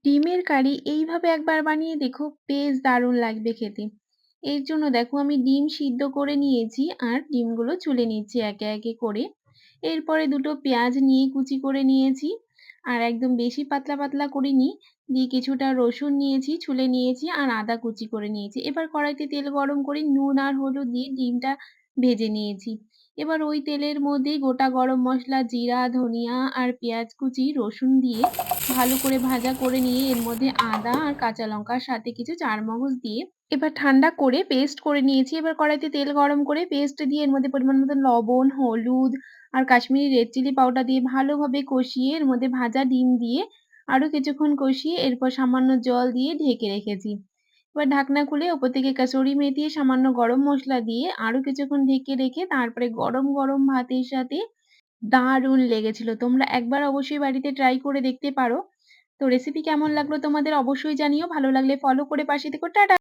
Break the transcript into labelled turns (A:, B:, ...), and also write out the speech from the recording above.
A: ডিমের কারি এইভাবে একবার বানিয়ে দেখো, বেশ দারুণ লাগবে খেতে। এর জন্য দেখো আমি ডিম সিদ্ধ করে নিয়েছি আর ডিমগুলো ছুলে নিচ্ছি একে একে করে। এরপরে দুটো পেঁয়াজ নিয়ে কুচি করে নিয়েছি আর একদম বেশি পাতলা পাতলা করিনি। দিয়ে কিছুটা রসুন নিয়েছি, ছুলে নিয়েছি আর আদা কুচি করে নিয়েছি। এবার কড়াইতে তেল গরম করে নুন আর হলুদ দিয়ে ডিমটা ভেজে নিয়েছি। এবার ওই তেলের মধ্যেই গোটা গরম মসলা, জিরা, ধনিয়া আর পেঁয়াজ কুচি, রসুন দিয়ে ভালো করে ভাজা করে নিয়ে এর মধ্যে আদা আর কাঁচা লঙ্কার সাথে কিছু চারমগজ দিয়ে এবার ঠান্ডা করে পেস্ট করে নিয়েছি। এবার কড়াইতে তেল গরম করে পেস্ট দিয়ে এর মধ্যে পরিমাণ মতো লবণ, হলুদ আর কাশ্মীরি রেড চিলি পাউডার দিয়ে ভালোভাবে কষিয়ে এর মধ্যে ভাজা ডিম দিয়ে আরো কিছুক্ষণ কষিয়ে এরপর সামান্য জল দিয়ে ঢেকে রেখেছি। এবার ঢাকনা খুলে ওপর থেকে কাসুরি মেথি, সামান্য গরম মসলা দিয়ে আরো কিছুক্ষণ ঢেকে রেখে তারপরে গরম গরম ভাতের সাথে দারুণ লেগেছিল। তোমরা একবার অবশ্যই বাড়িতে ট্রাই করে দেখতে পারো। তো রেসিপি কেমন লাগলো তোমাদের অবশ্যই জানিও। ভালো লাগলে ফলো করে পাশে থেকো। টাটা।